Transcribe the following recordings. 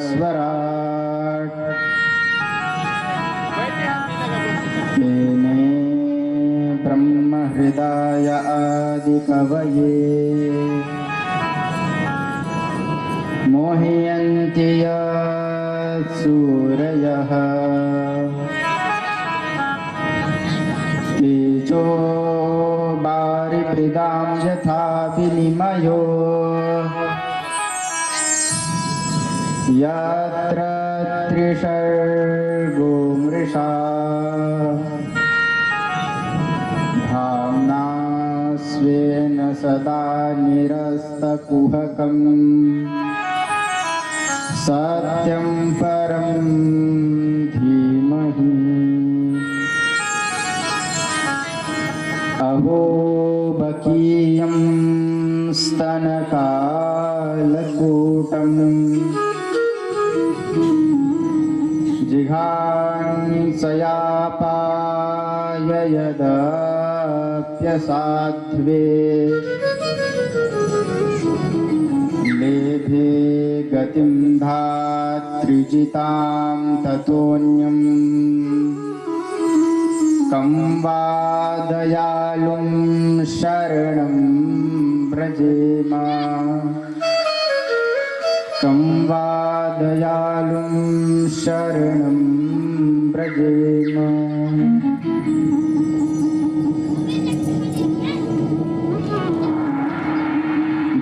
स्वराट् तेने ब्रह्म हृदय आदि कवये मोहयन्ति सूरयः तेजो बारिमृदां यथा विनिमयो यत्र त्रिसर्गो मृषा धाम्ना स्वेन सदा निरस्तकुहकम् सत्यं परं धीमहि अहो बकीयं स्तनकालकूटम् जिघांसयापाय यदप्यसाध्वे लेभे गतिं धात्रिजितां ततोऽन्यम् कं वा दयालुं शरणं व्रजेम कं वा दयालुं शरणं व्रजेम।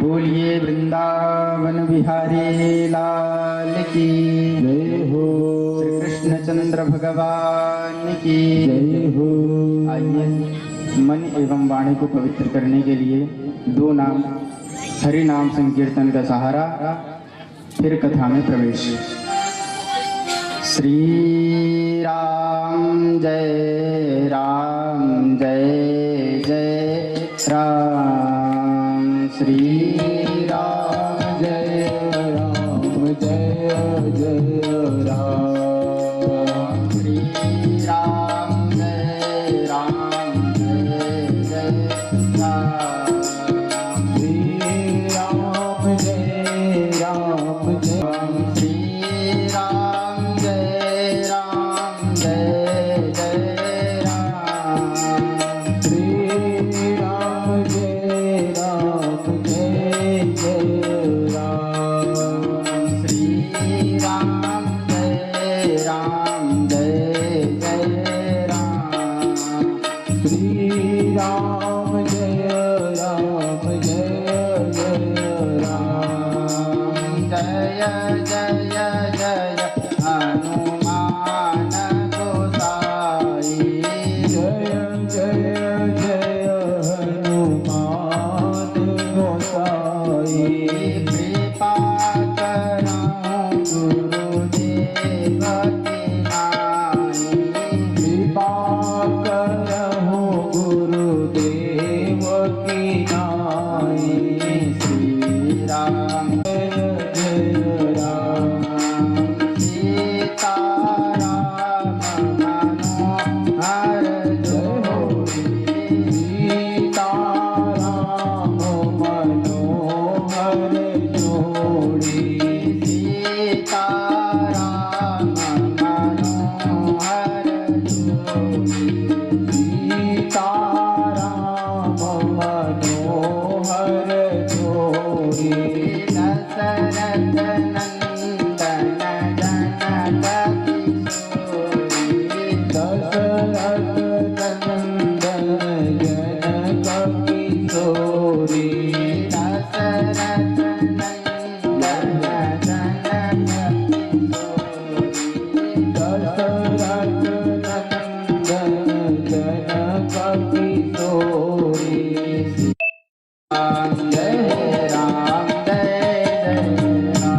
बोलिए वृंदावन बिहारी लाल की जय हो, श्री कृष्णचंद्र भगवान की जय हो। आइए मन एवं वाणी को पवित्र करने के लिए दो नाम हरि नाम संकीर्तन का सहारा, फिर कथा में प्रवेश। श्री राम जय जय राम, श्री राम जय जय राम, श्री राम जय जय राम, श्री राम जय श्री राम जय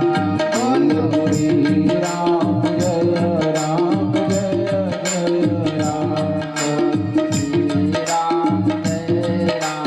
जय राम, श्री राम जय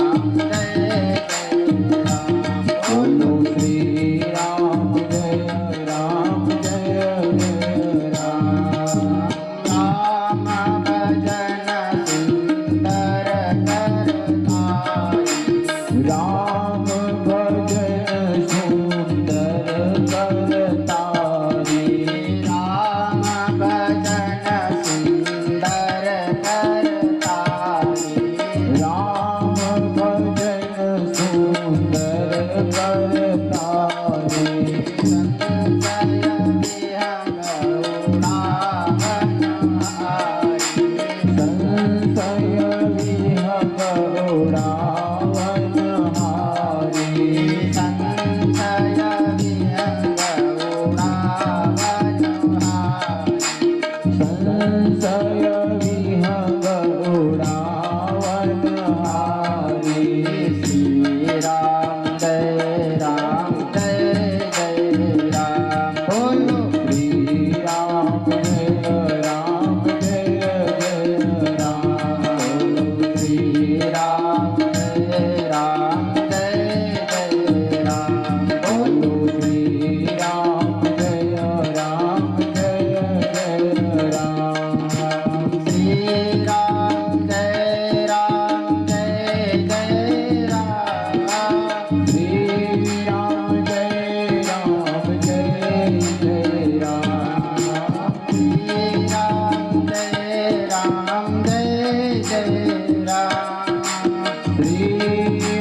श्री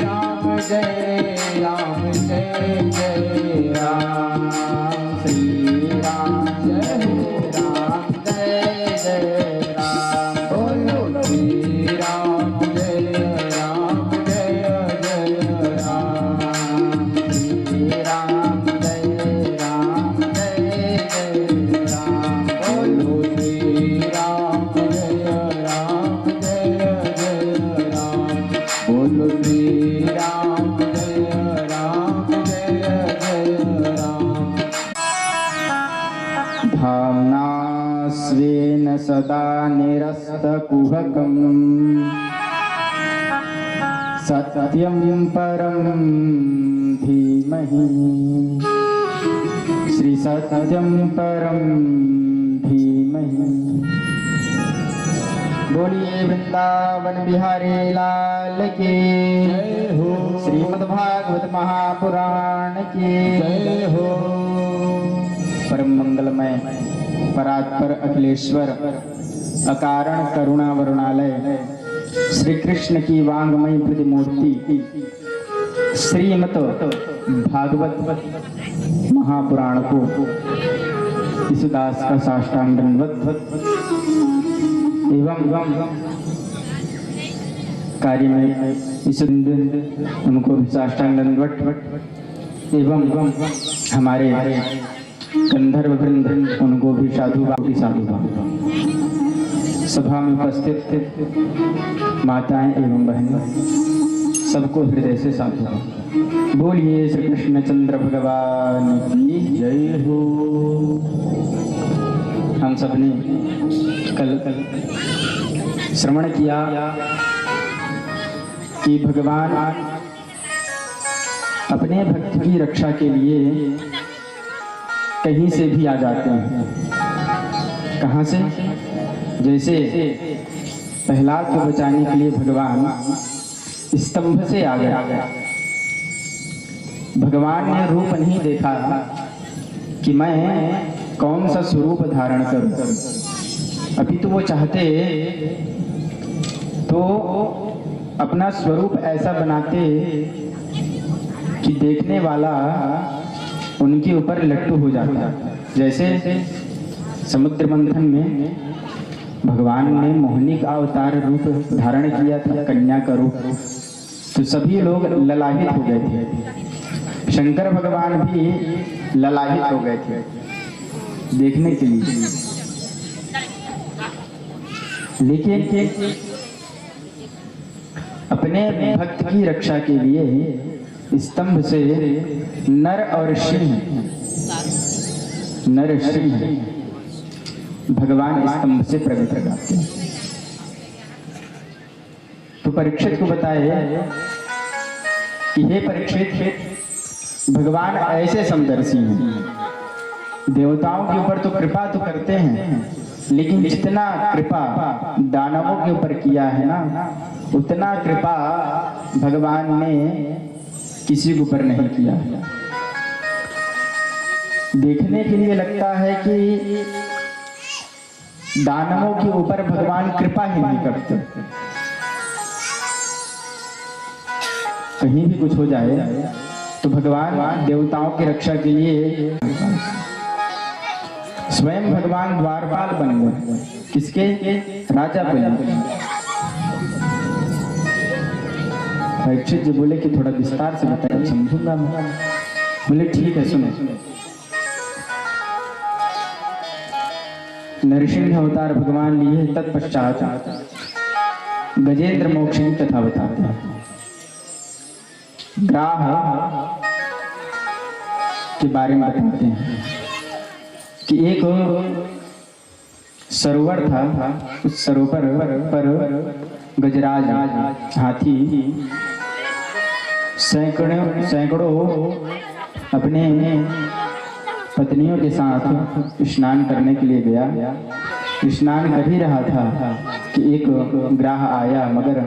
राम जय राम जय जय राम श्री राम जय जय राम बोलो श्री राम जय राम जय जय राम श्री राम जय राम बोलो श्री राम जय राम बोलो श्री राम जय राम धाम्ना स्वेन सदा निरस्तकुहकम् सत्यं परं धीमहि श्री सत्यं परं धीमहि बोलिए वृंदावन बिहारी लाल की जय हो श्रीमद्भागवत महापुराण की जय हो परम मंगलमय परात्पर अखिलेश्वर अकारण करुणा वरुणालय श्री कृष्ण की वांगमयी प्रतिमूर्ति श्रीमद् भागवत महापुराण को इस दास का साष्टांग दंडवत एवं कार्य में इस उनको भी साष्टांग दंडवत एवं हमारे गंधर्व वृंद उनको भी साधुवाद सभा में उपस्थित माताएं एवं बहनें सबको हृदय से साधु बोलिए श्री कृष्ण चंद्र भगवान की जय हो। हम सबने कल श्रवण किया कि भगवान अपने भक्त की रक्षा के लिए कहीं से भी आ जाते हैं। कहाँ से? जैसे प्रहलाद को बचाने के लिए भगवान स्तंभ से आ गया। भगवान ने रूप नहीं देखा कि मैं कौन सा स्वरूप धारण करूं, अभी तो वो चाहते तो अपना स्वरूप ऐसा बनाते कि देखने वाला उनके ऊपर लट्टू हो जाता। जैसे समुद्र मंथन में भगवान ने मोहिनी का अवतार रूप धारण किया था, कन्या का रूप, तो सभी लोग ललाहित हो गए थे। शंकर भगवान भी ललाहित हो गए थे देखने के लिए। लेकिन अपने भक्त की रक्षा के लिए स्तंभ से नर और सिंह भगवान स्तंभ से प्रकट करते हैं। तो परीक्षित को बताए कि हे परीक्षित, भगवान ऐसे समदर्शी हैं। देवताओं के ऊपर तो कृपा तो करते हैं, लेकिन जितना कृपा दानवों के ऊपर किया है ना, उतना कृपा भगवान ने किसी के ऊपर नहीं किया। देखने के लिए लगता है कि दानवों के ऊपर भगवान कृपा ही नहीं करते। कहीं भी कुछ हो जाए तो भगवान देवताओं की रक्षा के लिए स्वयं भगवान द्वारपाल बन गए। किसके? राजा बन गए। परीक्षित जी बोले कि थोड़ा विस्तार से बताइए, समझूंगा मैं। बोले ठीक है, सुनो। नरसिंह अवतार भगवान लिए, तत्पश्चात गजेंद्र मोक्ष की कथा बताते हैं। ग्राह के बारे में बताते हैं कि एक सरोवर था। उस सरोवर पर गजराज हाथी सैकड़ों अपने पत्नियों के साथ स्नान करने के लिए गया। स्नान कर ही रहा था कि एक ग्राह आया, मगर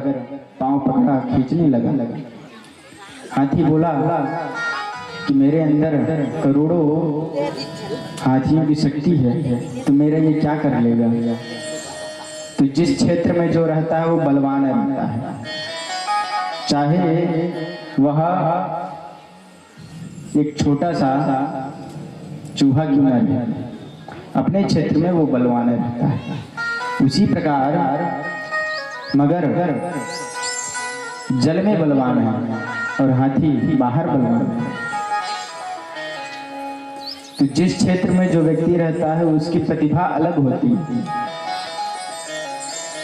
पांव पकड़ा, खींचने लगा। हाथी बोला कि मेरे अंदर करोड़ों हाथियों की शक्ति है, तो मेरा ये क्या कर लेगा। तो जिस क्षेत्र में जो रहता है वो बलवान रहता है। चाहे वह एक छोटा सा चूहा क्यों न रहे, अपने क्षेत्र में वो बलवान रहता है। उसी प्रकार मगर जल में बलवान है और हाथी बाहर बलवान है। तो जिस क्षेत्र में जो व्यक्ति रहता है उसकी प्रतिभा अलग होती है।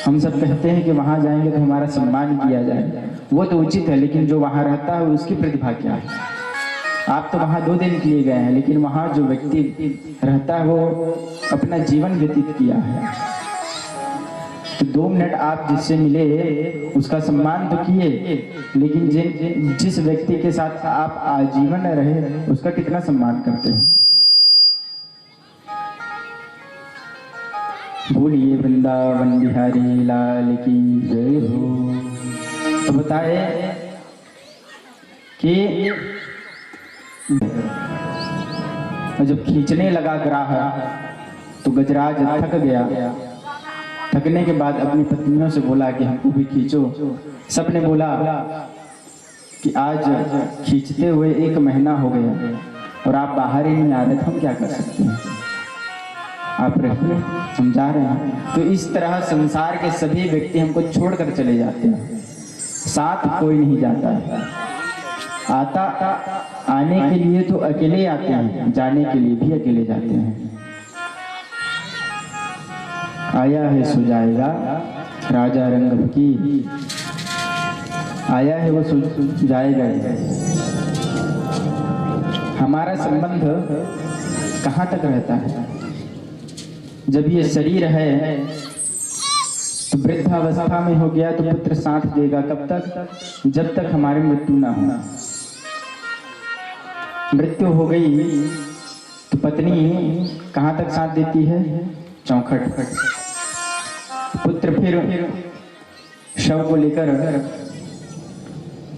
हम सब कहते हैं कि वहां जाएंगे तो हमारा सम्मान किया जाए, वो तो उचित है, लेकिन जो वहां रहता है उसकी प्रतिभा क्या है। आप तो वहां 2 दिन के लिए गए हैं, लेकिन वहां जो व्यक्ति रहता है वो अपना जीवन व्यतीत किया है। तो 2 मिनट आप जिससे मिले उसका सम्मान तो किए, लेकिन जिस व्यक्ति के साथ आप आजीवन रहे उसका कितना सम्मान करते हैं। बोलिए वृंदावन बिहारी लाल की जय हो। तो बताए कि जब खींचने लगा ग्राह तो गजराज थक गया। थकने के बाद अपनी पत्नियों से बोला कि हमको भी खींचो। सबने बोला कि आज खींचते हुए 1 महीना हो गया और आप बाहर ही नहीं आ रहे, तो हम क्या कर सकते हैं, आप समझा रहे हैं। तो इस तरह संसार के सभी व्यक्ति हमको छोड़कर चले जाते हैं, साथ कोई नहीं जाता है। आने के लिए तो अकेले आते हैं, जाने के लिए भी अकेले जाते हैं। आया है सो जाएगा राजा रंग की, आया है वो सो जाएगा। हमारा संबंध कहाँ तक रहता है? जब ये शरीर है तो वृद्धावस्था में हो गया तो पुत्र साथ देगा। कब तक? जब तक हमारी मृत्यु ना हो। मृत्यु हो गई तो पत्नी कहाँ तक साथ देती है? चौखट। पुत्र फिर शव को लेकर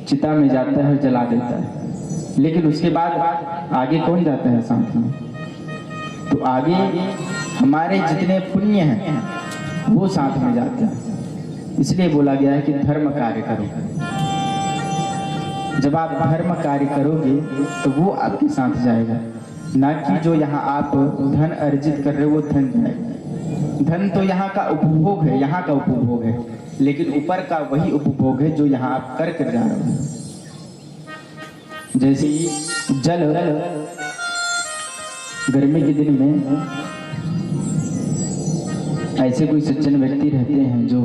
चिता में जाता है, जला देता है। लेकिन उसके बाद आगे कौन जाता है साथ में? तो आगे हमारे जितने पुण्य हैं वो साथ में जाते हैं। इसलिए बोला गया है कि धर्म कार्य करो। जब आप धर्म कार्य करोगे तो वो आपके साथ जाएगा, ना कि जो यहाँ आप धन अर्जित कर रहे हो वो धन जाएगा। धन तो यहाँ का उपभोग है, यहाँ का उपभोग है, लेकिन ऊपर का वही उपभोग है जो यहाँ आप कर जा रहे हो। जैसे जल गर्मी के दिन में ऐसे कोई सज्जन व्यक्ति रहते हैं जो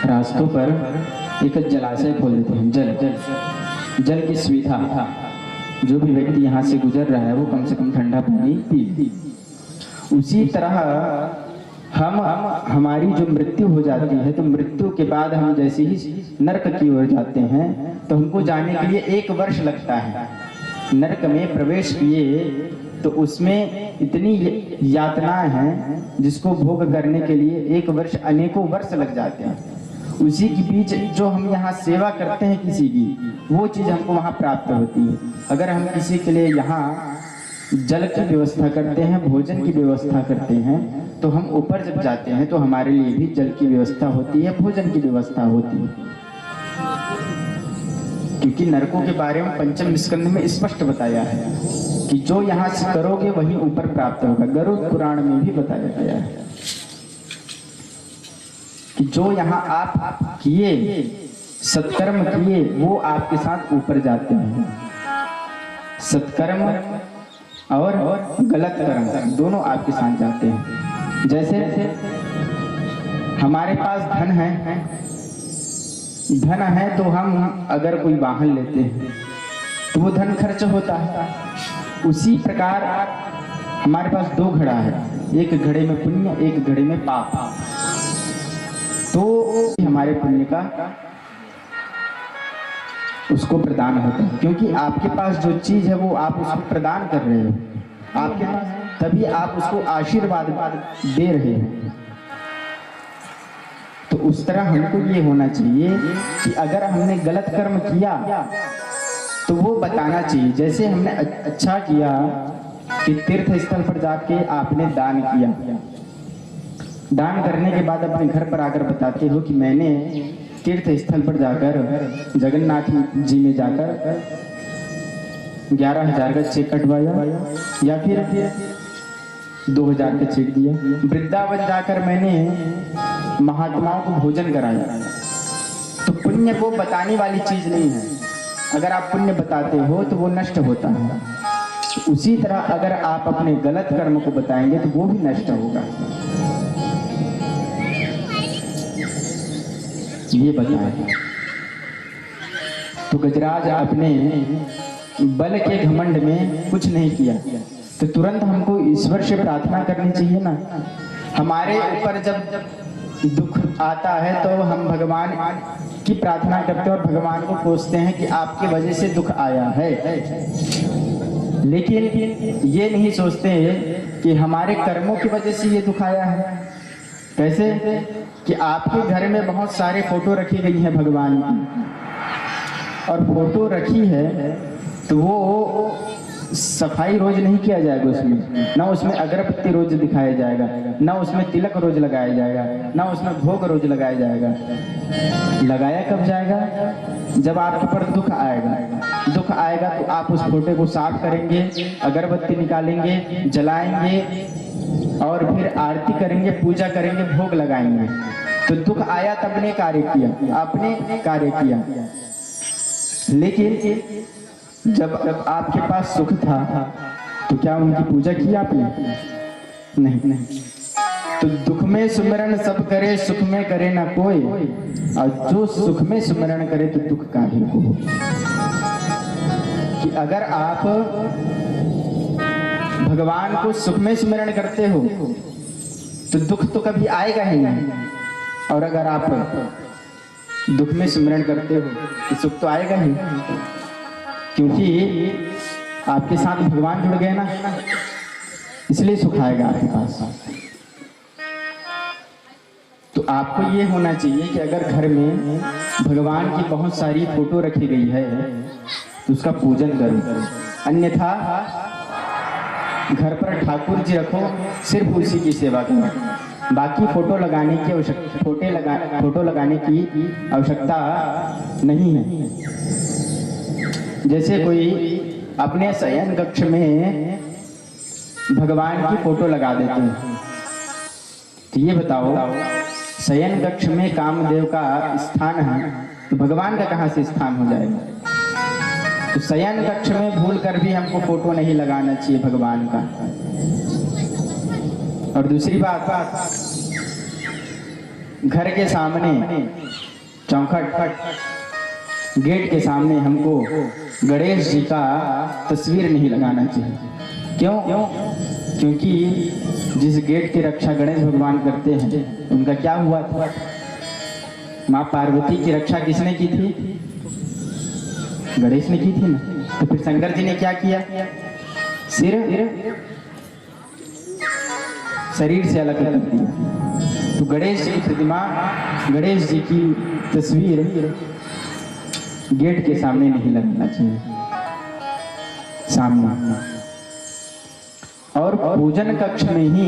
रास्तों पर एक जलाशय खोल देते हैं। जल की सुविधा, जो भी व्यक्ति यहाँ से गुजर रहा है वो कम से कम ठंडा पानी पी। उसी तरह हमारी जो मृत्यु हो जाती है तो मृत्यु के बाद हम जैसे ही नरक की ओर जाते हैं तो हमको जाने के लिए 1 वर्ष लगता है। नरक में प्रवेश किए तो उसमें इतनी यातनाएं हैं जिसको भोग करने के लिए 1 वर्ष, अनेकों वर्ष लग जाते हैं। उसी के बीच जो हम यहाँ सेवा करते हैं किसी की, वो चीज़ हमको वहाँ प्राप्त होती है। अगर हम किसी के लिए यहाँ जल की व्यवस्था करते हैं, भोजन की व्यवस्था करते हैं, तो हम ऊपर जब जाते हैं तो हमारे लिए भी जल की व्यवस्था होती है, भोजन की व्यवस्था होती है। क्योंकि नरकों के बारे में 5वें स्कंद में स्पष्ट बताया है कि जो यहाँ से करोगे वही ऊपर प्राप्त होगा। गरुड़ पुराण में भी बताया गया है कि जो यहाँ आप किए, सत्कर्म किए, वो आपके साथ ऊपर जाते हैं। सत्कर्म और गलत कर्म दोनों आपके साथ जाते हैं। जैसे हमारे पास धन है तो हम अगर कोई वाहन लेते हैं तो वो धन खर्च होता है। उसी प्रकार हमारे पास 2 घड़ा है, एक घड़े में पुण्य, एक घड़े में पाप। तो हमारे पुण्य का उसको प्रदान होता है, क्योंकि आपके पास जो चीज है वो आप उसको प्रदान कर रहे हो आपके पास, तभी आप उसको आशीर्वाद दे रहे हो। तो उस तरह हमको ये होना चाहिए कि अगर हमने गलत कर्म किया तो वो बताना चाहिए। जैसे हमने अच्छा किया कि तीर्थ स्थल पर जाके आपने दान किया, दान करने के बाद अपने घर पर आकर बताते हो कि मैंने तीर्थ स्थल पर जाकर जगन्नाथ जी में जाकर 11,000 का चेक कटवाया या फिर 2,000 का चेक दिया। वृंदावन जाकर मैंने महात्माओं को भोजन कराया। तो पुण्य को बताने वाली चीज नहीं है। अगर आप पुण्य बताते हो तो वो नष्ट होता है। उसी तरह अगर आप अपने गलत कर्म को बताएंगे तो वो भी नष्ट होगा। ये बताएं। तो गजराज अपने बल के घमंड में कुछ नहीं किया, तो तुरंत हमको ईश्वर से प्रार्थना करनी चाहिए ना। हमारे ऊपर जब दुख आता है तो हम भगवान की प्रार्थना करते हैं और भगवान को कोसते हैं कि आपकी वजह से दुख आया है। लेकिन ये नहीं सोचते कि हमारे कर्मों की वजह से ये दुख आया है। कैसे कि आपके घर में बहुत सारे फोटो रखी गई हैं भगवान की, और फोटो रखी है तो वो सफाई रोज नहीं किया जाएगा उसमें, ना उसमें अगरबत्ती रोज दिखाया जाएगा, ना उसमें तिलक रोज लगाया जाएगा, ना उसमें भोग रोज लगाया जाएगा। लगाया कब जाएगा? जब आपके ऊपर दुख आएगा। दुख आएगा तो आप उस फोटो को साफ करेंगे, अगरबत्ती निकालेंगे, जलाएंगे और फिर आरती करेंगे, पूजा करेंगे, भोग लगाएंगे। तो दुख आया तब ने कार्य किया, आपने कार्य किया। लेकिन जब आपके पास सुख था तो क्या उनकी पूजा की आपने? नहीं। तो दुख में सुमिरन सब करे, सुख में करे ना कोई, और जो सुख में सुमिरन करे तो दुख काहे को। कि अगर आप भगवान को सुख में सुमिरन करते हो तो दुख तो कभी आएगा ही नहीं, और अगर आप दुख में सुमिरन करते हो तो सुख तो आएगा ही, क्योंकि आपके साथ भगवान जुड़ गए ना, इसलिए सुख आएगा आपके पास। तो आपको ये होना चाहिए कि अगर घर में भगवान की बहुत सारी फोटो रखी गई है तो उसका पूजन करो। अन्यथा घर पर ठाकुर जी रखो, सिर्फ उसी की सेवा करो। बाकी फोटो लगाने की आवश्यकता नहीं है। जैसे कोई अपने शयन कक्ष में भगवान की फोटो लगा देते हैं, तो ये बताओ शयन कक्ष में कामदेव का स्थान है तो भगवान का कहां से स्थान हो जाएगा? तो शयन कक्ष में भूल कर भी हमको फोटो नहीं लगाना चाहिए भगवान का। और दूसरी बात, घर के सामने चौखट गेट के सामने हमको गणेश जी का तस्वीर नहीं लगाना चाहिए। क्यों? क्योंकि जिस गेट की रक्षा गणेश भगवान करते हैं उनका क्या हुआ था? माँ पार्वती की रक्षा किसने की थी? गणेश ने की थी ना। तो फिर शंकर जी ने क्या किया? शरीर से अलग कर दिया। तो गणेश जी की प्रतिमा, गणेश जी की तस्वीर गेट के सामने नहीं लगना चाहिए, सामने। और पूजन कक्ष में ही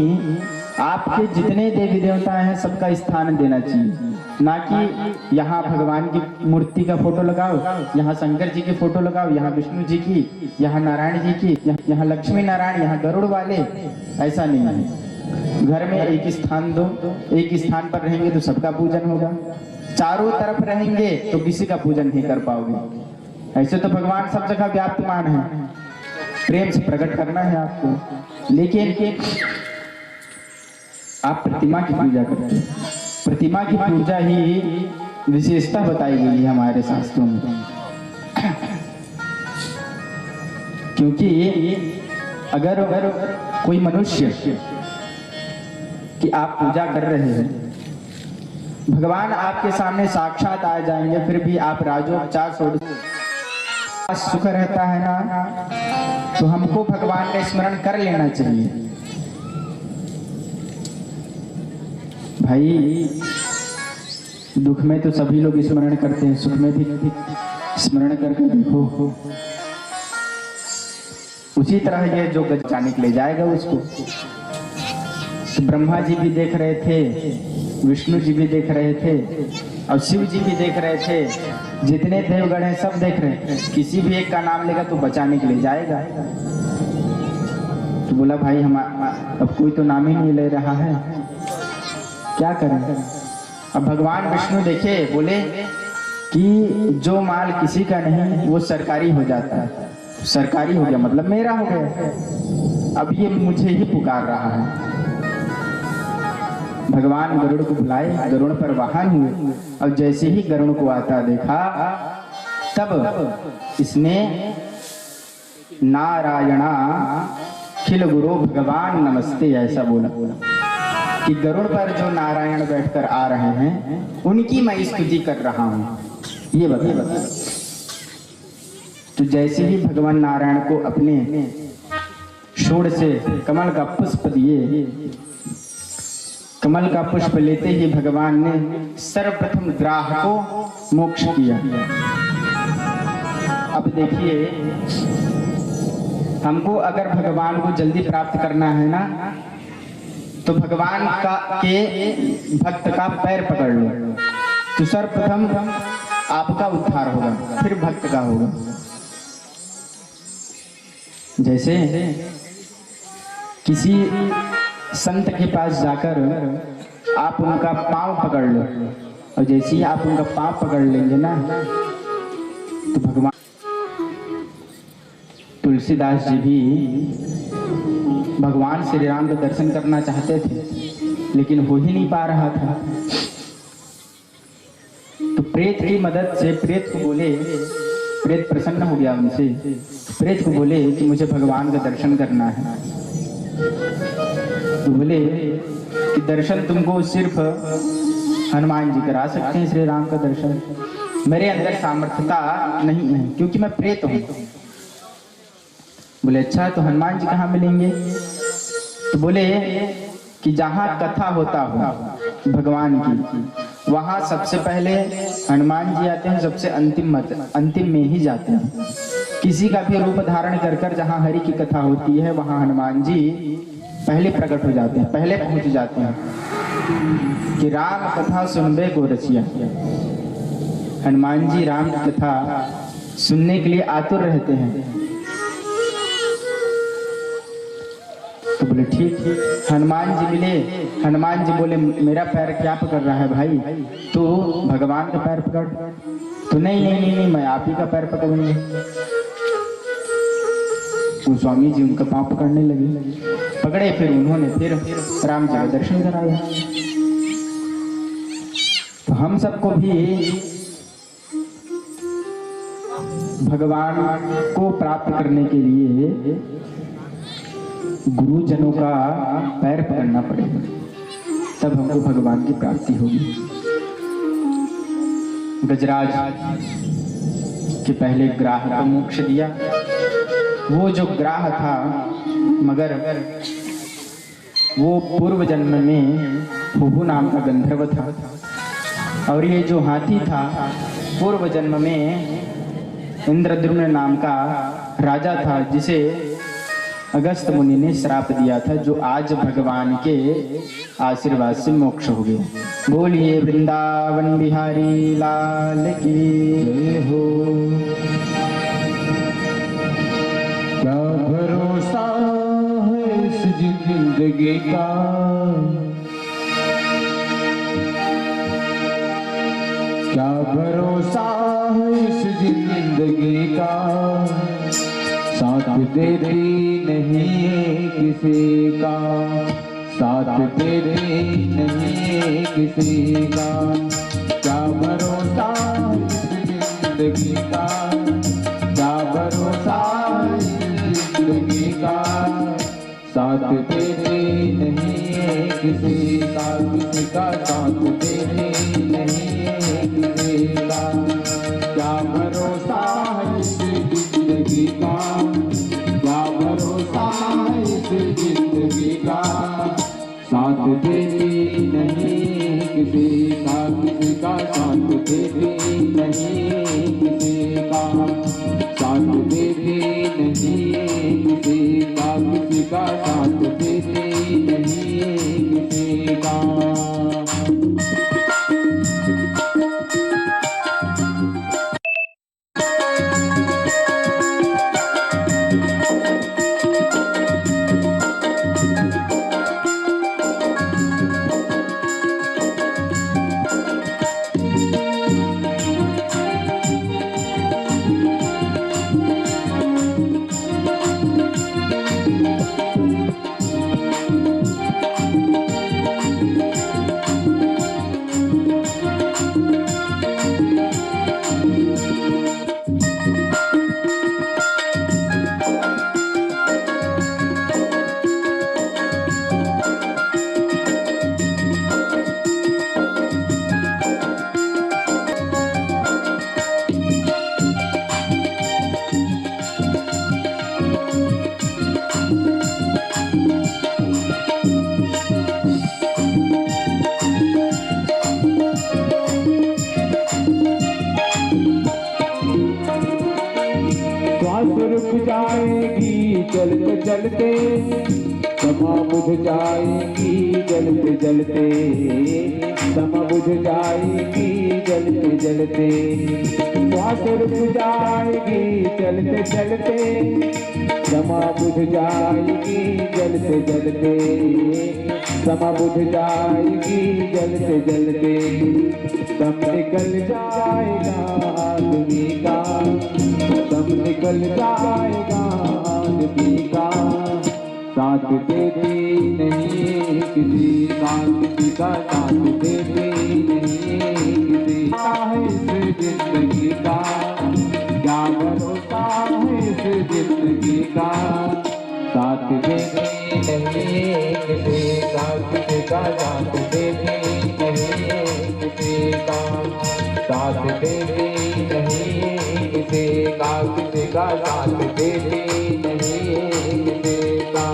आपके जितने देवी देवता हैं सबका स्थान देना चाहिए, ना कि यहाँ भगवान की मूर्ति का फोटो लगाओ, यहाँ शंकर जी की फोटो लगाओ, यहाँ विष्णु जी की, यहाँ नारायण जी की, यहाँ लक्ष्मी नारायण, यहाँ गरुड़ वाले। ऐसा नहीं है। घर में एक स्थान दो, एक स्थान पर रहेंगे तो सबका पूजन होगा। चारों तरफ रहेंगे तो किसी का पूजन नहीं कर पाओगे। ऐसे तो भगवान सब जगह व्याप्तमान है, प्रेम से प्रकट करना है आपको। लेकिन आप प्रतिमा की पूजा करते हैं। प्रतिमा की पूजा ही विशेषता बताई गई है हमारे शास्त्रों में। क्योंकि अगर कोई मनुष्य कि आप पूजा कर रहे हैं, भगवान आपके सामने साक्षात आ जाएंगे, फिर भी आप राजोपचार सुख रहता है ना, तो हमको भगवान का स्मरण कर लेना चाहिए। भाई दुख में तो सभी लोग स्मरण करते हैं, सुख में भी स्मरण करके देखो। उसी तरह ये जो जाने के ले जाएगा उसको। तो ब्रह्मा जी भी देख रहे थे, विष्णु जी भी देख रहे थे, और शिव जी भी देख रहे थे, जितने देवगण हैं सब देख रहे हैं, किसी भी एक का नाम लेगा तो बचाने के लिए जाएगा। तो बोला भाई हम अब कोई तो नाम ही नहीं ले रहा है, क्या करें। अब भगवान विष्णु देखे, बोले कि जो माल किसी का नहीं वो सरकारी हो जाता है, सरकारी हो गया मतलब मेरा हो गया, अब ये मुझे ही पुकार रहा है। भगवान गरुड़ को बुलाए, गरुड़ पर वाहन हुए, और जैसे ही गरुड़ को आता देखा तब इसने नारायणा खिल गुरु भगवान नमस्ते ऐसा बोला कि गरुड़ पर जो नारायण बैठकर आ रहे हैं उनकी मैं स्तुति कर रहा हूं, ये बता। तो जैसे ही भगवान नारायण को अपने शोड़ से कमल का पुष्प दिए, कमल का पुष्प लेते ही भगवान ने सर्वप्रथम ग्राह को मोक्ष किया। अब देखिए, हमको अगर भगवान को जल्दी प्राप्त करना है ना, तो भगवान के भक्त का पैर पकड़ लो, तो सर्वप्रथम आपका उद्धार होगा, फिर भक्त का होगा। जैसे किसी संत के पास जाकर आप उनका पांव पकड़ लो, और जैसे ही आप उनका पांव पकड़ लेंगे ना, तो भगवान तुलसीदास जी भी भगवान श्री राम का दर्शन करना चाहते थे, लेकिन हो ही नहीं पा रहा था। तो प्रेत की मदद से प्रेत को बोले, प्रेत प्रसन्न हो गया उनसे, प्रेत को बोले कि मुझे भगवान का दर्शन करना है। तो बोले कि दर्शन तुमको सिर्फ हनुमान जी करा सकते हैं, श्री राम का दर्शन, मेरे अंदर सामर्थ्यता नहीं है क्योंकि मैं प्रेत हूं। बोले अच्छा, तो हनुमान जी कहाँ मिलेंगे? तो बोले कि जहाँ कथा होता हो भगवान की, वहां सबसे पहले हनुमान जी आते हैं, सबसे अंतिम में ही जाते हैं। किसी का भी रूप धारण कर कर जहाँ हरि की कथा होती है वहां हनुमान जी पहले प्रकट हो जाते हैं, पहले पहुंच जाते हैं कि राम कथा सुनबे को रसिया। हनुमान जी राम की कथा सुनने के लिए आतुर रहते हैं। तो बोले ठीक, हनुमान जी मिले, हनुमान जी बोले मेरा पैर क्या पकड़ रहा है भाई, तो भगवान का पैर पकड़। तो नहीं, मैं आप ही का पैर पकड़ूंगी। तो स्वामी जी उनका पांव पकड़ने लगे, पकड़े, फिर उन्होंने फिर राम जी का दर्शन कराया। तो हम सबको भी भगवान को प्राप्त करने के लिए गुरुजनों का पैर पकड़ना पड़ेगा, तब हमको भगवान की प्राप्ति होगी। गजराज के पहले ग्राह को मोक्ष दिया, वो जो ग्राह था मगर वो पूर्व जन्म में भूभु नाम का गंधर्व था, और ये जो हाथी था पूर्व जन्म में इंद्रद्युम्न नाम का राजा था, जिसे अगस्त मुनि ने श्राप दिया था, जो आज भगवान के आशीर्वाद से मोक्ष हो गया। बोलिए वृंदावन बिहारी लाल की जय हो। क्या भरोसा है इस जिंदगी का, क्या भरोसा है इस जिंदगी का, साथ तेरी नहीं है किसी का, साथ तेरी नहीं है किसी का। क्या भरोसा इस जिंदगी का, क्या भरोसा इस जिंदगी का, साथ तेरी नहीं है किसी का, किसी का साथ तेरी नहीं है किसी का। क्या भरोसा है इस जिंदगी का, क्या भरोसा है इस जिंदगी का, साथ तेरी नहीं किसी का, किसी का साथ तेरी नहीं किसी का, साथ तेरी नहीं किसी का, किसी का साथ तेरी नहीं किसी का। रुक जाएगी चलते चलते, समा बुझ जाएगी जलते जलते, समा बुझ जाएगी जलते जलते, श्वास रुक जाएगी चलते चलते, समा बुझ जाएगी जलते जलते, समा बुझ जाएगी जलते जलते, दम निकल जाएगा आदमी का, दम निकल जाएगा आदमी का, साथ देती नहीं किसी का, किसी का साथ देती नहीं किसी का है इस जिंदगी का, क्या भरोसा है इस जिंदगी का, साथ देती नहीं किसी का, किसी का साथ देती नहीं किसी का, साथ देती नहीं किसी का, किसी का साथ देती नहीं किसी का।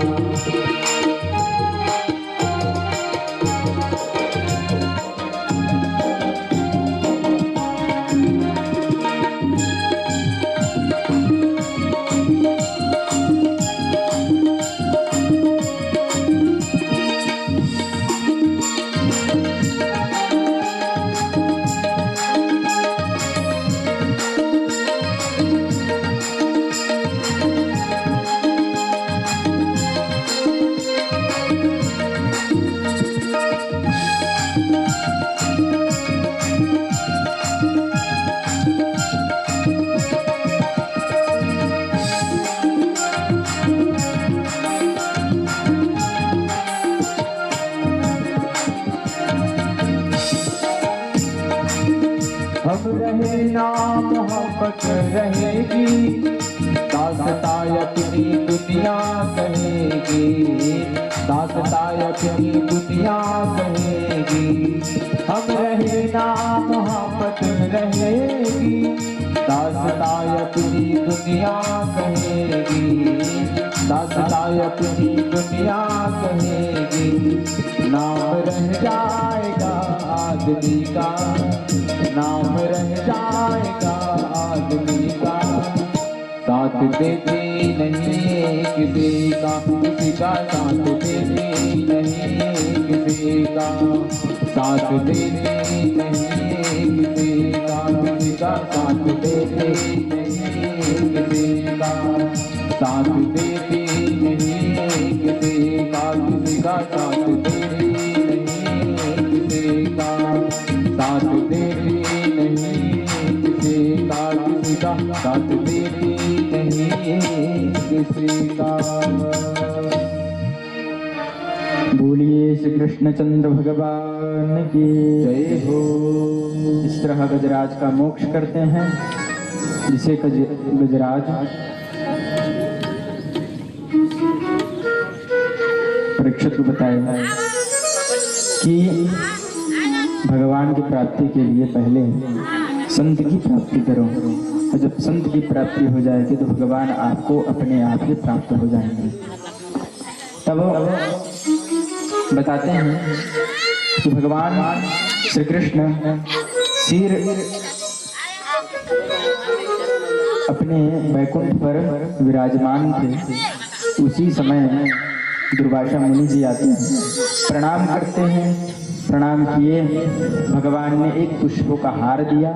हम रहे ना मोहब्बत रहेगी, दास्तां अपनी दुनिया कहेगी, दास्तां अपनी दुनिया कहेगी, हम रहे ना मोहब्बत रहेगी, दास्तां अपनी दुनिया कहेगी, दास्तां अपनी दुनिया कहेगी, नाम रह जाएगा आदमी का, नाम रह जाएगा आदमी का, साथ देती नहीं किसी का, किसी का साथ देती नहीं किसी का, साथ देती नहीं किसी का, किसी का साथ देती नहीं किसी का, साथ देती नहीं किसी का, किसी का साथ देती नहीं किसी का, साथ देती नहीं किसी का, किसी का साथ देती नहीं किसी का। बोलिए श्री कृष्ण चंद्र भगवान की जय हो। इस तरह गजराज का मोक्ष करते हैं, जिसे गजराज परीक्षित को बताया कि भगवान की प्राप्ति के लिए पहले संत की प्राप्ति करो, और जब संत की प्राप्ति हो जाएगी तो भगवान आपको अपने आप ही प्राप्त हो जाएंगे। तब बताते हैं कि भगवान श्री कृष्ण सिर अपने वैकुंठ पर विराजमान थे। उसी समय दुर्वासा मुनि जी आते हैं, प्रणाम करते हैं। प्रणाम किए, भगवान ने एक पुष्पों का हार दिया,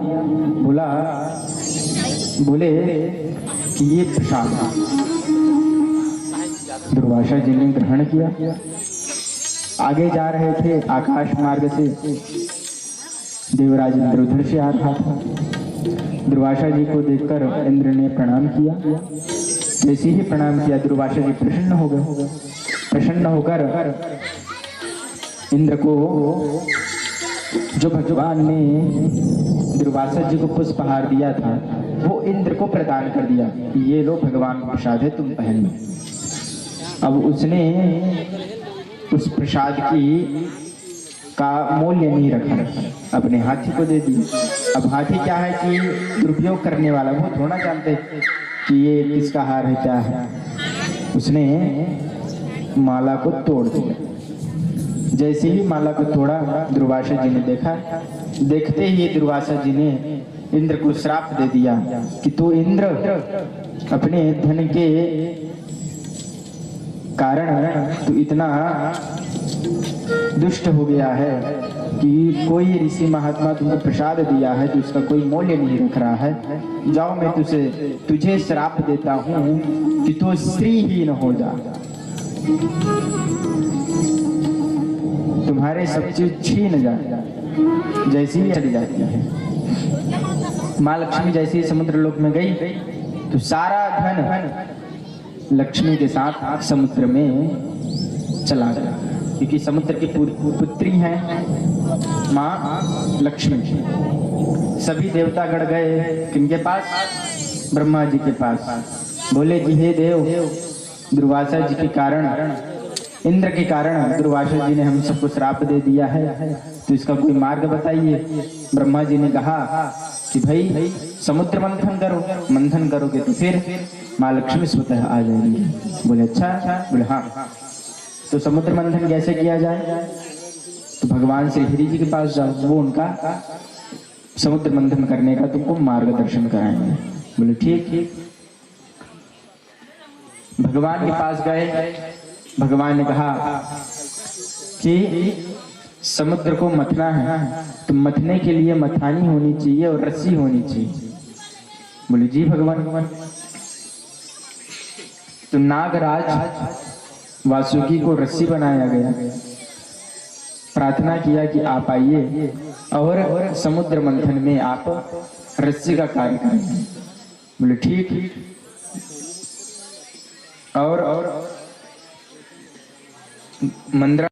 बोले कि ये प्रसाद। दुर्वासा जी ने ग्रहण किया। आगे जा रहे थे, आकाश मार्ग से देवराज इंद्र उधर से आ रहा था। दुर्वासा जी को देखकर इंद्र ने प्रणाम किया। जैसे ही प्रणाम किया, दुर्वासा जी प्रसन्न हो गए। प्रसन्न होकर इंद्र को, जो भगवान ने दुर्वासा जी को पुष्पहार दिया था, वो इंद्र को प्रदान कर दिया। ये लो भगवान का प्रसाद है, तुम पहन लो। अब उसने उस प्रसाद का मूल्य नहीं रखा, अपने हाथी को दे दिया। अब हाथी क्या है कि दुरुपयोग करने वाला, वो थोड़ा जानते कि ये किसका हार है, क्या है। उसने माला को तोड़ दिया। जैसे ही माला को तोड़ा, दुर्वासा जी ने देखा। देखते ही दुर्वासा जी ने इंद्र को श्राप दे दिया कि तू इंद्र अपने धन के कारण तू इतना दुष्ट हो गया है कि कोई ऋषि महात्मा तुमको प्रसाद दिया है तो उसका कोई मूल्य नहीं रख रहा है। जाओ मैं तुझे श्राप देता हूँ कि तू स्त्रीहीन हो जा, तुम्हारे सब चीज छीन जा, जैसी ही चली जाती है। माँ लक्ष्मी जैसे ही समुद्र लोक में गई तो सारा धन लक्ष्मी के साथ समुद्र में चला गया, क्योंकि समुद्र की पुत्री है माँ लक्ष्मी। सभी देवतागण गए किनके पास? ब्रह्मा जी के पास। बोले कि हे देव, दुर्वासा जी के कारण, इंद्र के कारण दुर्वासा जी ने हम सबको श्राप दे दिया है, तो इसका कोई मार्ग बताइए। ब्रह्मा जी ने कहा कि भाई समुद्र मंथन करो, मंथन करोगे तो फिर माँ लक्ष्मी स्वतः आ जाएंगी। बोले अच्छा? बोले हाँ। तो समुद्र मंथन कैसे किया जाए? तो भगवान श्री हरि जी के पास जाओ, वो उनका समुद्र मंथन करने का तुमको मार्गदर्शन कराएंगे। बोले ठीक। भगवान के पास गए, भगवान ने कहा कि समुद्र को मथना है तो मथने के लिए मथानी होनी चाहिए और रस्सी होनी चाहिए। बोले जी भगवान। तो नागराज वासुकी को रस्सी बनाया गया, प्रार्थना किया कि आप आइए और समुद्र मंथन में आप रस्सी का कार्य करेंगे। बोले ठीक। और मंद्रा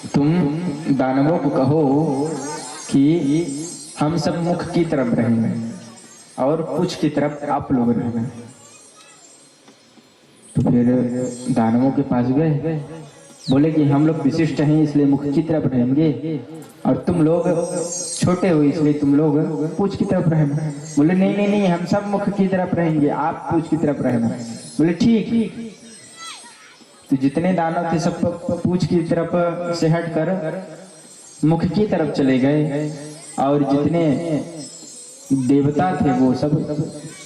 तुम दानवों को कहो कि हम सब मुख की तरफ रहेंगे और पूछ की तरफ आप लोग रहना। तो फिर दानवों के पास गए, बोले कि हम लोग विशिष्ट हैं इसलिए मुख की तरफ रहेंगे और तुम लोग छोटे हो इसलिए तुम लोग पूछ की तरफ रहना। बोले नहीं, हम सब मुख की तरफ रहेंगे, आप पूछ की तरफ रहना। बोले ठीक। तो जितने दानव थे सब पूछ की तरफ से हटकर मुख की तरफ चले गए और जितने देवता थे वो सब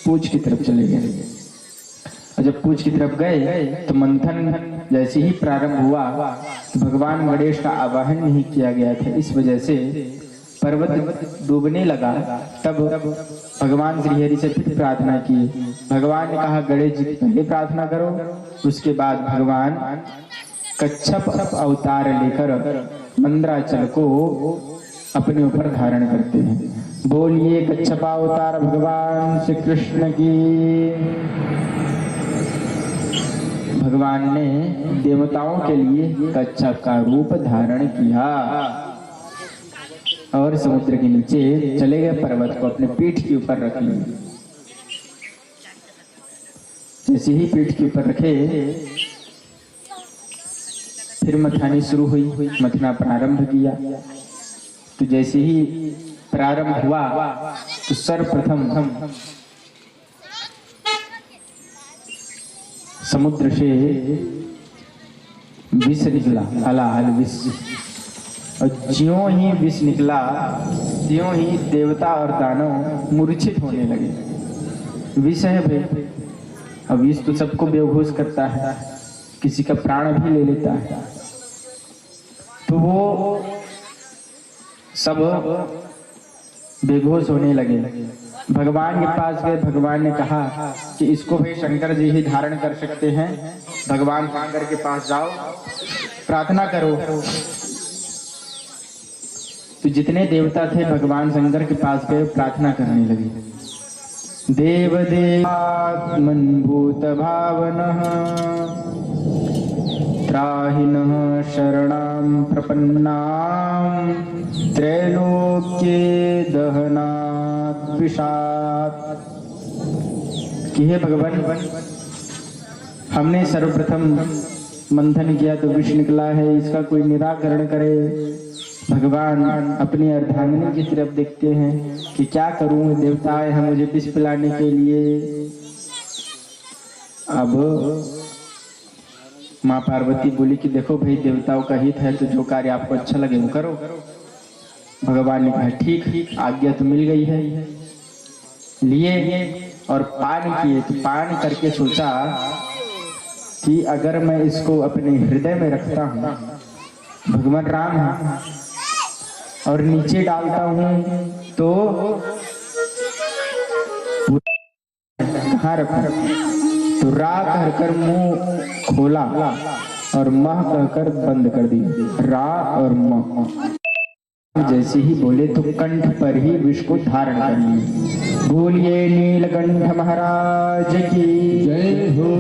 पूछ की तरफ चले गए। और जब पूछ की तरफ गए तो मंथन जैसे ही प्रारंभ हुआ तो भगवान गणेश का आवाहन नहीं किया गया था, इस वजह से पर्वत डूबने लगा। तब भगवान श्री हरि से फिर प्रार्थना की। भगवान ने कहा गणेश जी पहले प्रार्थना करो, उसके बाद भगवान कच्छप अवतार लेकर मंद्राचल को अपने ऊपर धारण करते हैं। बोलिए कच्छप अवतार भगवान श्री कृष्ण की। भगवान ने देवताओं के लिए कच्छप का रूप धारण किया और समुद्र के नीचे चले गए, पर्वत को अपने पीठ के ऊपर रख लिया। जैसे ही पीठ के ऊपर रखे फिर मथानी शुरू हुई, मथना प्रारंभ किया। तो जैसे ही प्रारंभ हुआ तो सर्वप्रथम समुद्र से विष निकला, हलाहल विष। और ज्यों ही विष निकला त्यों ही देवता और दानव मूर्छित होने लगे। विष है भाई, अब विष तो सबको बेहोश करता है, किसी का प्राण भी ले लेता है। तो वो सब बेहोश होने लगे। भगवान के पास गए, भगवान ने कहा कि इसको भाई शंकर जी ही धारण कर सकते हैं। भगवान शंकर के पास जाओ, प्रार्थना करो। तो जितने देवता थे भगवान शंकर के पास गए, प्रार्थना करने लगे। देव देवात्मन भूत भावनः त्राहिनः शरणां प्रपन्नां त्रैलोक्ये दहनात् विषात्। कि हे भगवान, हमने सर्वप्रथम मंथन किया तो विष निकला है, इसका कोई निराकरण करे। भगवान अपनी अर्धांगिनी की तरफ देखते हैं कि क्या करूं, देवता आए हैं मुझे विष पिलाने के लिए। अब माँ पार्वती बोली कि देखो भाई, देवताओं का हित है तो जो कार्य आपको अच्छा लगे वो करो। भगवान ने कहा ठीक, आज्ञा तो मिल गई है। लिए और पान किए, तो पान करके सोचा कि अगर मैं इसको अपने हृदय में रखता हूँ, भगवान राम है, और नीचे डालता हूँ तो कहाँ रखूं? तो रा कहकर मुंह खोला और मह कहकर बंद कर दिया। रा और मह जैसे ही बोले तो कंठ पर ही विष को धारण कर लिया। बोलिए नीलकंठ महाराज की जय हो।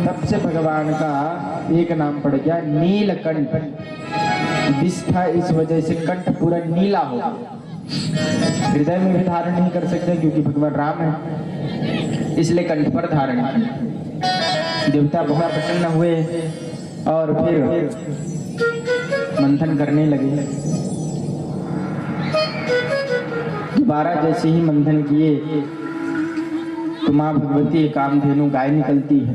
तब से भगवान का एक नाम पड़ गया नीलकंठ। विष था इस वजह से कंठ पूरा नीला हो गया। हृदय में भी धारण नहीं कर सकते क्योंकि भगवान राम है, इसलिए कंठ पर धारण किया। देवता बहुत प्रसन्न हुए और फिर मंथन करने लगे। दोबारा जैसे ही मंथन किए तो माँ भगवती कामधेनु गाय निकलती है।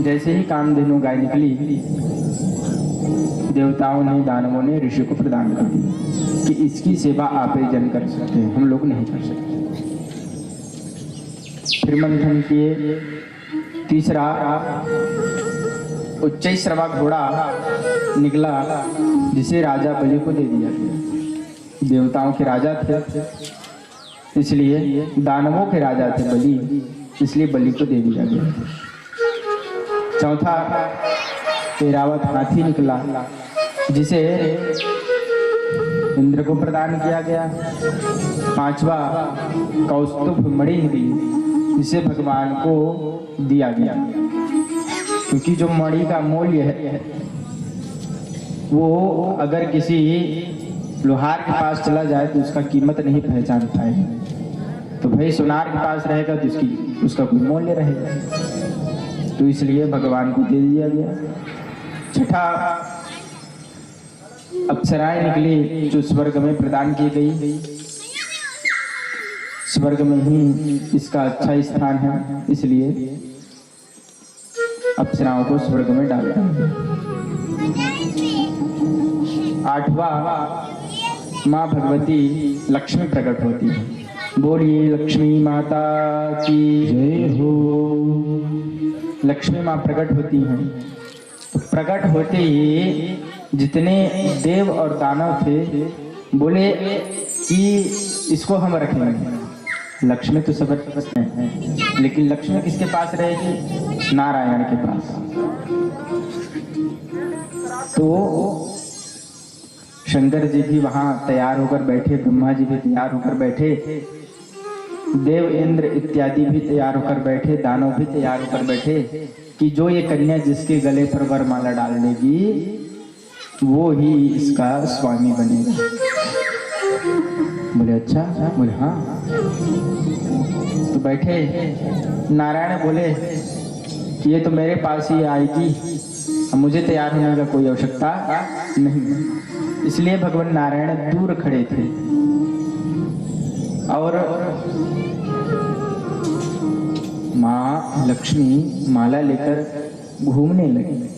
जैसे ही कामधेनु गाय निकली, देवताओं ने, दानवों ने ऋषि को प्रदान कर दी कि इसकी सेवा आप ही जन कर सकते हैं, हम लोग नहीं कर सकते। फिर मंथन किए। तीसरा उच्चैश्रवा घोड़ा निकला जिसे राजा बलि को दे दिया गया। देवताओं के राजा थे इसलिए, दानवों के राजा थे बलि, इसलिए बलि को दे दिया गया। चौथा ऐरावत हाथी निकला जिसे इंद्र को प्रदान किया गया। पांचवा कौस्तुभ मणि निकली जिसे भगवान को दिया गया, क्योंकि जो मणि का मूल्य है वो अगर किसी लोहार के पास चला जाए तो उसका कीमत नहीं पहचान पाएगा। तो भाई सुनार के पास रहेगा तो उसका कोई मूल्य रहेगा, तो इसलिए भगवान को दे दिया गया। छठा अप्सराएं निकली जो स्वर्ग में प्रदान की गई। स्वर्ग में ही इसका अच्छा स्थान है, इसलिए अप्सराओं को स्वर्ग में डालता है। आठवां माँ भगवती लक्ष्मी प्रकट होती है। बोलिए लक्ष्मी माता की जय हो। लक्ष्मी माँ प्रकट होती हैं। तो प्रकट होते ही जितने देव और दानव थे बोले कि इसको हम रखेंगे। लक्ष्मी तो सब है, लेकिन लक्ष्मी किसके पास रहेगी? नारायण के पास। तो शंकर जी भी वहां तैयार होकर बैठे, ब्रह्मा जी भी तैयार होकर बैठे, देव इंद्र इत्यादि भी तैयार होकर बैठे, दानव भी तैयार होकर बैठे कि जो ये कन्या जिसके गले पर वरमाला डाल देगी वो ही इसका स्वामी बनेगा। बोले अच्छा? बोले हाँ। तो बैठे। नारायण बोले कि ये तो मेरे पास ही आएगी, मुझे तैयार होने का कोई आवश्यकता नहीं। इसलिए भगवान नारायण दूर खड़े थे और माँ लक्ष्मी माला लेकर घूमने लगी।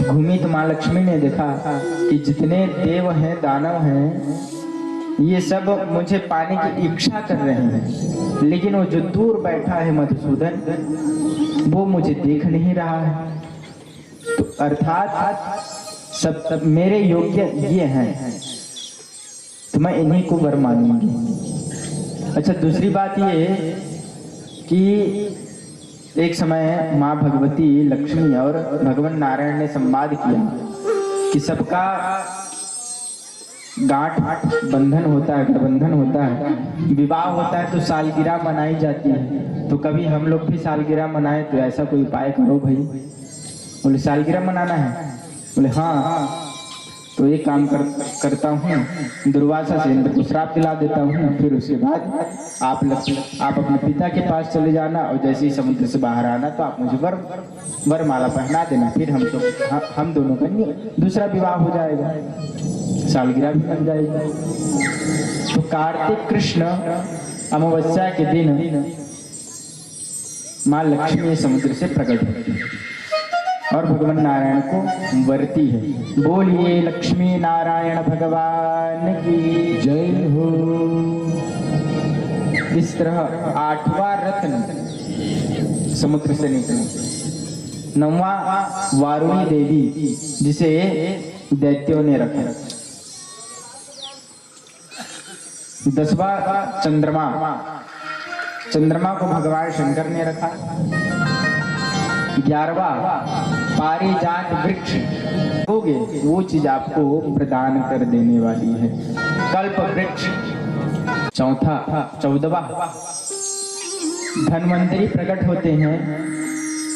घूमी तो माँ लक्ष्मी ने देखा कि जितने देव हैं, दानव हैं, ये सब मुझे पाने की इच्छा कर रहे हैं, लेकिन वो जो दूर बैठा है मधुसूदन वो मुझे देख नहीं रहा है। तो अर्थात सब मेरे योग्य ये हैं, तो मैं इन्हीं को वर मानूंगी। अच्छा, दूसरी बात ये कि एक समय माँ भगवती लक्ष्मी और भगवान नारायण ने संवाद किया कि सबका गांठ बंधन होता है, गठबंधन होता है, विवाह होता है तो सालगिरह मनाई जाती है। तो कभी हम लोग भी सालगिरह मनाए, तो ऐसा कोई उपाय करो भाई। बोले सालगिरह मनाना है? बोले हाँ। तो एक काम करता हूँ, दुर्वासा से इंद्र को श्राप दिला देता हूँ, फिर उसके बाद आप अपने पिता के पास चले जाना और जैसे ही समुद्र से बाहर आना तो आप मुझे वरमाला पहना देना, फिर हम दोनों का दूसरा विवाह हो जाएगा, सालगिरह भी बन जाएगी। तो कार्तिक कृष्ण अमावस्या के दिन माँ लक्ष्मी समुद्र से प्रकट होती है और भगवान नारायण को वरती है। बोलिए लक्ष्मी नारायण भगवान की जय हो। इस तरह 8वां रत्न समुद्र से निकला। 9वां वारुणी देवी जिसे दैत्यों ने रखा। 10वां चंद्रमा को भगवान शंकर ने रखा। 11वां पारिजात वृक्ष होगे वो चीज आपको प्रदान कर देने वाली है, कल्प वृक्ष। 14वां धन्वंतरी प्रकट होते हैं।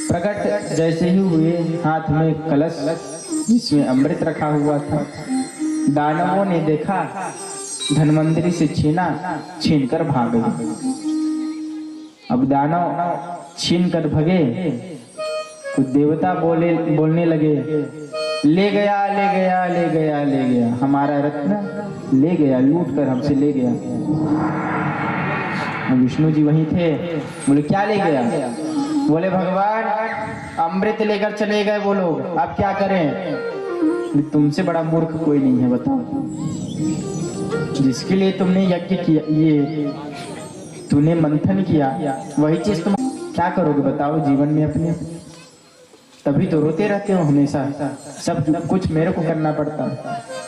प्रकट जैसे ही हुए हाथ में कलश जिसमें अमृत रखा हुआ था। दानवों ने देखा, धन्वंतरी से छीनकर भाग गए। अब दानव छीन कर भगे तो देवता बोलने लगे, ले गया हमारा रत्न, ले गया, लूट कर हमसे ले गया। विष्णु जी वहीं थे, बोले क्या ले गया? बोले भगवान अमृत लेकर चले गए वो लोग, अब क्या करें? तुमसे बड़ा मूर्ख कोई नहीं है, बताओ। जिसके लिए तुमने यज्ञ किया, ये तूने मंथन किया, वही चीज तुम क्या करोगे बताओ जीवन में अपने? तभी तो रोते रहते हो हमेशा, सब कुछ मेरे को करना पड़ता।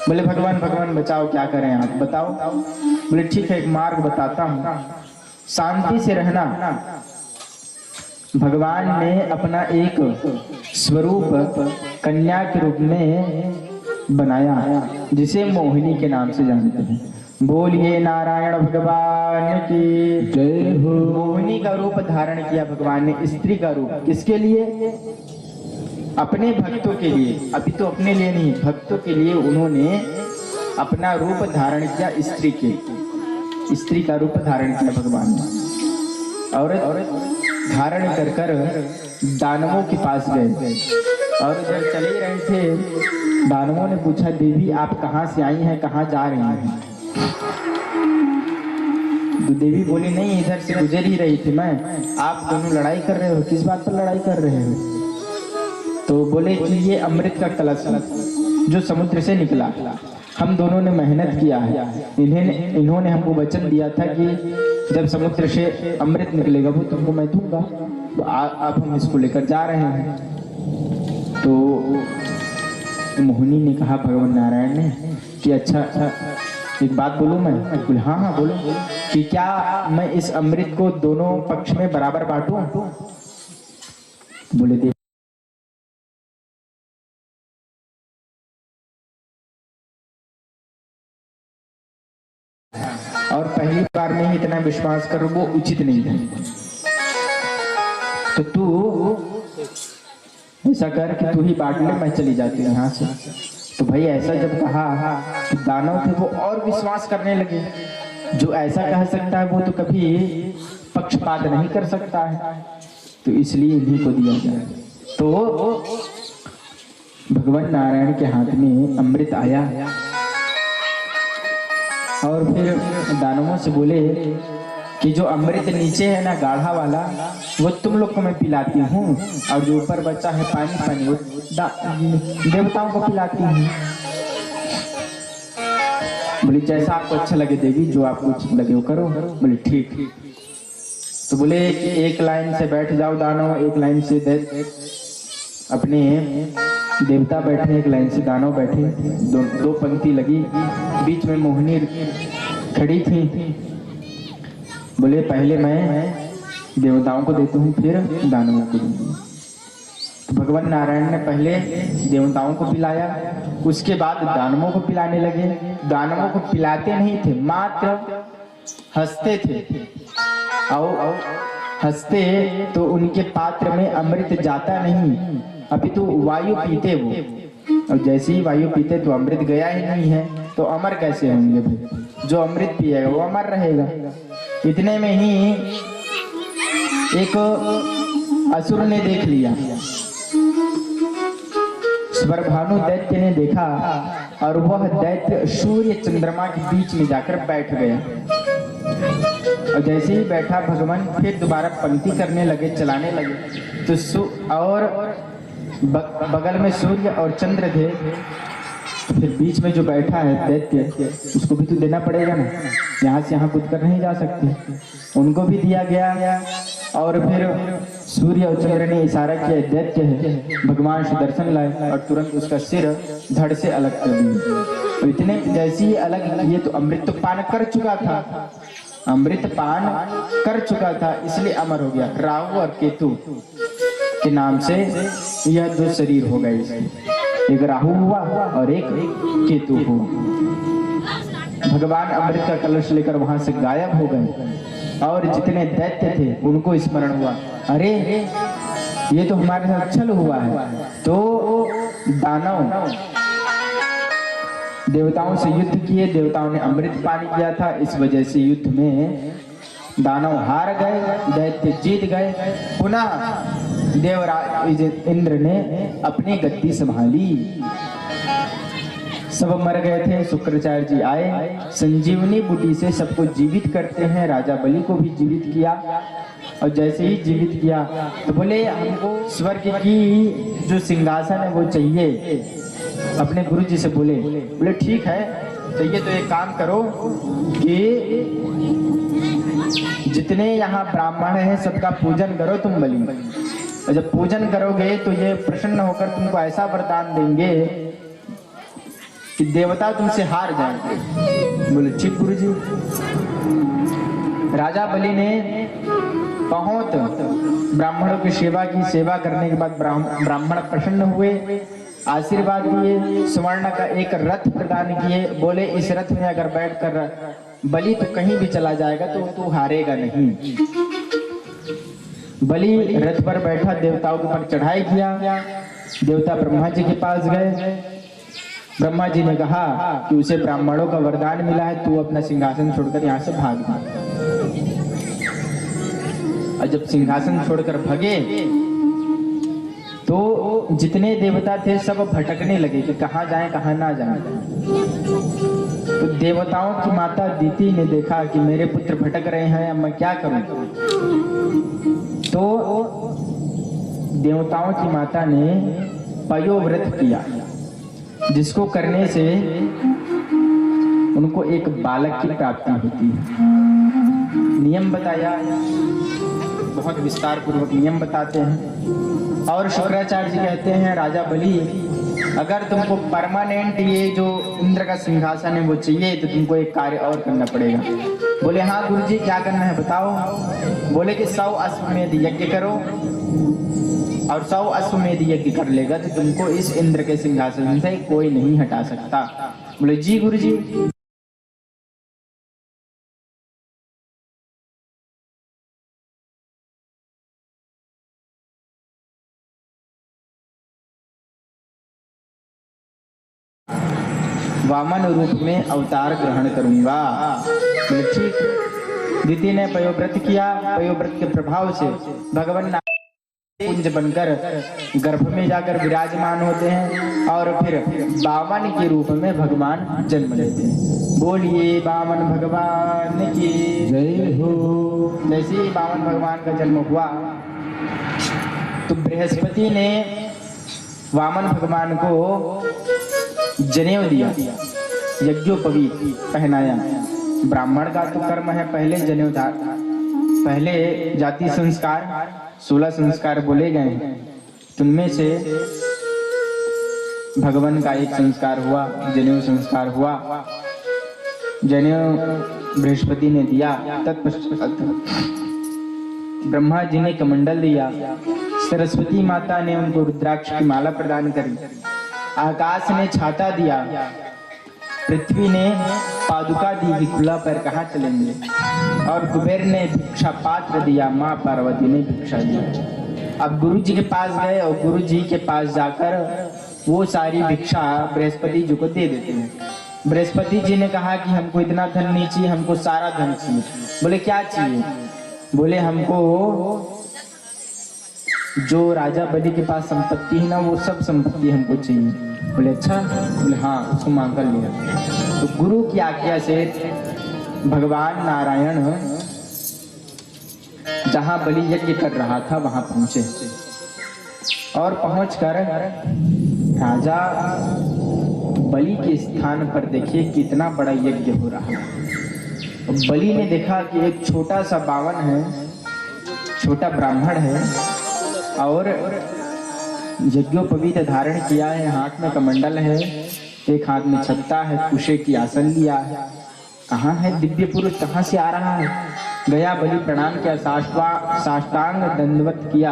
बोले भगवान बचाओ, क्या करें आप बताओ। बोले ठीक है, एक मार्ग बताता हूँ, शांति से रहना। भगवान ने अपना एक स्वरूप कन्या के रूप में बनाया जिसे मोहिनी के नाम से जानते हैं। बोलिए नारायण भगवान की जय हो। मोहिनी का रूप धारण किया भगवान ने, स्त्री का रूप। किसके लिए? अपने भक्तों के लिए, अभी तो अपने लिए नहीं, भक्तों के लिए उन्होंने अपना रूप धारण किया। स्त्री का रूप धारण किया भगवान ने। औरत धारण कर दानवों के पास गए और जब चले ही रहे थे, दानवों ने पूछा, देवी आप कहाँ से आई हैं, कहाँ जा रही हैं? तो देवी बोली, नहीं इधर से गुजर ही रही थी मैं। आप दोनों लड़ाई कर रहे हो, किस बात पर लड़ाई कर रहे हो? तो बोले कि ये अमृत का कलश जो समुद्र से निकला, हम दोनों ने मेहनत किया है, इन्होंने हमको वचन दिया था कि जब समुद्र से अमृत निकलेगा वो तुमको मैं दूंगा, तो अब हम इसको लेकर जा रहे हैं। तो मोहिनी ने कहा भगवान नारायण ने कि अच्छा एक बात बोलूं मैं? बोले हाँ बोलो। कि क्या मैं इस अमृत को दोनों पक्ष में बराबर बांटूं? बोले देव और पहली बार में ही इतना विश्वास करो वो उचित नहीं है, तो तू ऐसा कर कि तू ही बांट ले, मैं चली जाती हूँ यहाँ से। तो भाई ऐसा जब कहा तो दानव थे वो और विश्वास करने लगे, जो ऐसा कह सकता है वो तो कभी पक्षपात नहीं कर सकता है, तो इसलिए इन्हीं को दिया जाए। तो भगवान नारायण के हाथ में अमृत आया और फिर दानवों से बोले कि जो अमृत नीचे है ना गाढ़ा वाला, वो तुम लोग को मैं पिलाती हूँ, और जो ऊपर बचा है पानी वो देवताओं को पिलाती हूँ। बोले जैसा आपको अच्छा लगे देवी, जो आपको अच्छा लगे वो करो। बोले ठीक। तो बोले कि एक लाइन से बैठ जाओ दानव, एक लाइन से अपने देवता बैठे, एक लाइन से दानव बैठे, दो पंक्ति लगी, बीच में मोहिनी खड़ी थी। बोले पहले मैं देवताओं को देता हूँ, फिर दानवों को दूंगी। तो भगवान नारायण ने पहले देवताओं को पिलाया, उसके बाद दानवों को पिलाने लगे। दानवों को पिलाते नहीं थे, मात्र हंसते थे, और हंसते तो उनके पात्र में अमृत जाता नहीं, अभी तो वायु पीते वो, और जैसे ही वायु पीते तो अमृत गया ही नहीं है, तो अमर कैसे होंगे भाई? जो अमृत पिएगा वो अमर रहेगा। इतने में ही एक असुर ने देख लिया, स्वरभानु दैत्य ने देखा, और वह दैत्य सूर्य चंद्रमा के बीच में जाकर बैठ गया। और जैसे ही बैठा भगवान फिर दोबारा पंक्ति करने लगे, चलाने लगे। तो और बगल में सूर्य और चंद्र थे, फिर बीच में जो बैठा है दैत्य, उसको भी तो देना पड़ेगा ना, यहाँ से यहाँ कूद कर नहीं जा सकते। उनको भी दिया गया। और फिर सूर्य और चंद्र ने इशारा किया, दैत्य है, भगवान सुदर्शन लाए, और तुरंत उसका सिर धड़ से अलग कर दिया। तो इतने जैसे ही अलग किए तो अमृत तो पान कर चुका था, अमृत पान कर चुका था, इसलिए अमर हो गया। राहु और केतु के नाम से यह दो शरीर हो गए, एक राहु हुआ और एक केतु हुआ। भगवान अमृत का कलश लेकर वहां से गायब हो गए, और जितने दैत्य थे उनको स्मरण हुआ, अरे ये तो हमारे साथ छल हुआ है। तो दानव देवताओं से युद्ध किए, देवताओं ने अमृत पान किया था, इस वजह से युद्ध में दानव हार गए, दैत्य जीत गए। पुनः देवराज इंद्र ने अपनी गद्दी संभाली। सब मर गए थे, शुक्राचार्य जी आए, संजीवनी बूटी से सबको जीवित करते हैं। राजा बलि को भी जीवित किया, और जैसे ही जीवित किया तो बोले हमको स्वर्ग की जो सिंहासन है वो चाहिए। अपने गुरु जी से बोले ठीक है चाहिए, तो एक काम करो कि जितने यहाँ ब्राह्मण हैं सबका पूजन करो तुम बलि, और जब पूजन करोगे तो ये प्रसन्न होकर तुमको ऐसा वरदान देंगे कि देवता तुमसे हार जाएंगे। बोले ठीक गुरु जी। राजा बलि ने बहुत ब्राह्मणों की सेवा की, सेवा करने के बाद ब्राह्मण प्रसन्न हुए, आशीर्वाद दिए, स्वर्ण का एक रथ प्रदान किए। बोले इस रथ में अगर बैठकर बलि तो कहीं भी चला जाएगा तो तू हारेगा नहीं। बलि रथ पर बैठा, देवताओं के ऊपर चढ़ाई किया। देवता ब्रह्मा जी के पास गए, ब्रह्मा जी ने कहा कि उसे ब्राह्मणों का वरदान मिला है, तू अपना सिंहासन छोड़कर यहाँ से भाग जा। और जब सिंहासन छोड़कर भगे तो जितने देवता थे सब भटकने लगे कि कहाँ जाएं कहाँ ना जाएं। तो देवताओं की माता दीति ने देखा कि मेरे पुत्र भटक रहे हैं, अब मैं क्या करूं। तो देवताओं की माता ने पयोव्रत किया, जिसको करने से उनको एक बालक की प्राप्ति होती है। नियम बताया, बहुत विस्तार पूर्वक नियम बताते हैं। और शुक्राचार्य जी कहते हैं राजा बलि, अगर तुमको परमानेंट ये जो इंद्र का सिंहासन है वो चाहिए तो तुमको एक कार्य और करना पड़ेगा। बोले हाँ गुरुजी क्या करना है बताओ। बोले कि 100 अश्वमेध यज्ञ करो, और 100 अश्वमेध यज्ञ कर लेगा तो तुमको इस इंद्र के सिंहासन से कोई नहीं हटा सकता। बोले जी गुरुजी। वामन रूप में अवतार ग्रहण करूंगा। बोले ठीक। दीदी ने पयोव्रत किया, पयोव्रत के प्रभाव से भगवान पुंज बनकर गर्भ में जाकर विराजमान होते हैं, और फिर वामन के रूप में भगवान जन्म लेते हैं। बोलिए वामन भगवान की जय हो। जैसे ही वामन भगवान का जन्म हुआ तो बृहस्पति ने वामन भगवान को जनेऊ दिया, यज्ञोपवीत पहनाया। ब्राह्मण का तो कर्म है पहले जनेऊ था, पहले जाति संस्कार 16 संस्कार बोले गए हैं, उनमें से भगवान का एक संस्कार हुआ, जनेऊ संस्कार हुआ। जनेऊ बृहस्पति ने दिया, तत्पश्चात ब्रह्मा जी ने कमंडल दिया, सरस्वती माता ने उनको रुद्राक्ष की माला प्रदान करी, आकाश ने छाता दिया, पृथ्वी ने पादुका दी कि खुला पैर कहाँ चलेंगे, और कुबेर ने भिक्षा पात्र दिया, माँ पार्वती ने भिक्षा दी। अब गुरु जी के पास गए और गुरु जी के पास जाकर वो सारी भिक्षा बृहस्पति जी को दे देते हैं। बृहस्पति जी ने कहा कि हमको इतना धन नहीं चाहिए, हमको सारा धन चाहिए। बोले क्या चाहिए? बोले हमको जो राजा बलि के पास संपत्ति है ना, वो सब संपत्ति हमको चाहिए। बोले अच्छा? बोले हाँ, उसको मांग कर लिया। तो गुरु की आज्ञा से भगवान नारायण जहां बलि यज्ञ कर रहा था वहां पहुंचे और पहुंचकर राजा बलि के स्थान पर देखिए कितना बड़ा यज्ञ हो रहा है। बलि ने देखा कि एक छोटा सा बावन है, छोटा ब्राह्मण है और यज्ञोपवीत धारण किया है, हाथ में कमंडल है, एक हाथ में छत्ता है, कुशे की आसन लिया है। कहाँ है दिव्य पुरुष, कहाँ से आ रहा है? गया बलि, प्रणाम किया, साष्टांग दंडवत किया।